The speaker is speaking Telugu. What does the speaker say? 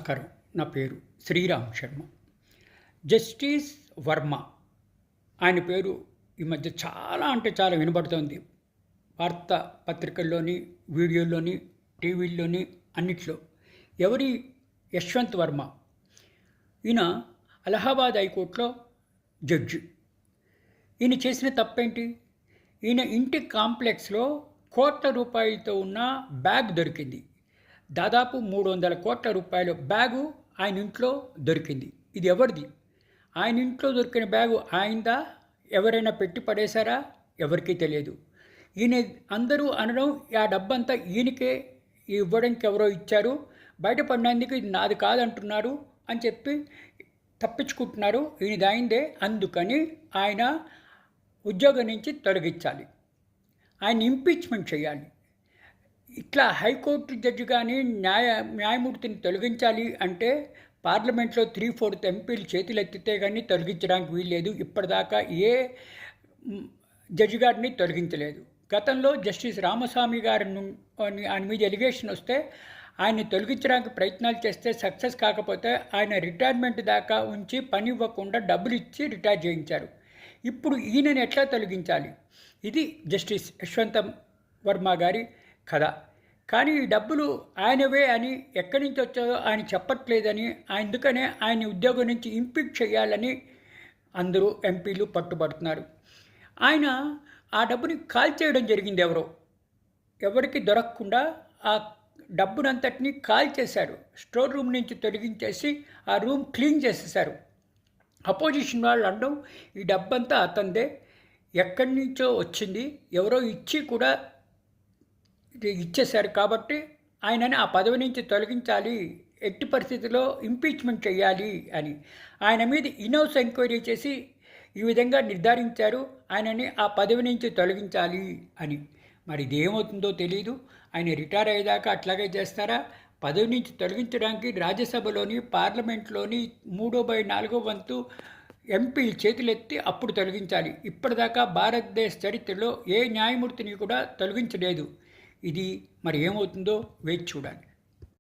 నమస్కారం. నా పేరు శ్రీరామ్ శర్మ. జస్టిస్ వర్మ ఆయన పేరు ఈ మధ్య చాలా అంటే చాలా వినబడుతోంది. వార్తా పత్రికల్లోని, వీడియోల్లోని, టీవీల్లోని అన్నిట్లో. ఎవరి యశ్వంత్ వర్మ. ఈయన అలహాబాద్ హైకోర్టులో జడ్జి. ఈయన చేసిన తప్పేంటి? ఈయన ఇంటి కాంప్లెక్స్లో కోట్ల రూపాయలతో ఉన్న బ్యాగ్ దొరికింది. దాదాపు 300 కోట్ల రూపాయల బ్యాగు ఆయన ఇంట్లో దొరికింది. ఇది ఎవరిది? ఆయన ఇంట్లో దొరికిన బ్యాగు ఆయనదా? ఎవరైనా పెట్టి పడేశారా? ఎవరికీ తెలియదు. ఈయన అందరూ అనడం ఆ డబ్బంతా ఈయనకే ఇవ్వడానికి ఎవరో ఇచ్చారు, బయటపడినందుకు ఇది నాది కాదంటున్నారు అని చెప్పి తప్పించుకుంటున్నారు. ఈయనది అయిందే, అందుకని ఆయన ఉద్యోగం నుంచి తొలగించాలి, ఆయన ఇంపీచ్మెంట్ చేయాలి. ఇట్లా హైకోర్టు జడ్జి కానీ న్యాయమూర్తిని తొలగించాలి అంటే పార్లమెంట్లో 3/4 ఎంపీలు చేతులు ఎత్తితే కానీ తొలగించడానికి వీల్లేదు. ఇప్పటిదాకా ఏ జడ్జి గారిని తొలగించలేదు. గతంలో జస్టిస్ రామస్వామి గారిని ఆయన మీద ఎలిగేషన్ వస్తే ఆయన్ని తొలగించడానికి ప్రయత్నాలు చేస్తే సక్సెస్ కాకపోతే ఆయన రిటైర్మెంట్ దాకా ఉంచి పని ఇవ్వకుండా డబ్బులు ఇచ్చి రిటైర్ చేయించారు. ఇప్పుడు ఈయనని ఎట్లా తొలగించాలి? ఇది జస్టిస్ యశ్వంత్ వర్మ గారి కథ. కానీ ఈ డబ్బులు ఆయనవే అని ఎక్కడి నుంచి వచ్చాయో ఆయన చెప్పట్లేదని, అందుకనే ఆయన ఉద్యోగం నుంచి ఇంపీచ్ చేయాలని అందరూ ఎంపీలు పట్టుబడుతున్నారు. ఆయన ఆ డబ్బుని కాల్చేయడం జరిగింది. ఎవరికి దొరకకుండా ఆ డబ్బునంతటినీ కాల్చేశారు. స్టోర్ రూమ్ నుంచి తొలగించేసి ఆ రూమ్ క్లీన్ చేసేశారు. అపోజిషన్ వాళ్ళు అనడం ఈ డబ్బంతా అతందే, ఎక్కడి నుంచో వచ్చింది, ఎవరో ఇచ్చి కూడా ఇచ్చేశారు కాబట్టి ఆయనని ఆ పదవి నుంచి తొలగించాలి, ఎట్టి పరిస్థితిలో ఇంపీచ్మెంట్ చేయాలి అని ఆయన మీద ఇన్హౌస్ ఎంక్వైరీ చేసి ఈ విధంగా నిర్ధారించారు, ఆయనని ఆ పదవి నుంచి తొలగించాలి అని. మరి ఇదేమవుతుందో తెలియదు. ఆయన రిటైర్ అయ్యేదాకా అట్లాగే చేస్తారా? పదవి నుంచి తొలగించడానికి రాజ్యసభలోని, పార్లమెంట్లోని 3/4 వంతు ఎంపీలు చేతులెత్తి అప్పుడు తొలగించాలి. ఇప్పటిదాకా భారతదేశ చరిత్రలో ఏ న్యాయమూర్తిని కూడా తొలగించలేదు. ఇది మరి ఏమవుతుందో వేచి చూడాలి.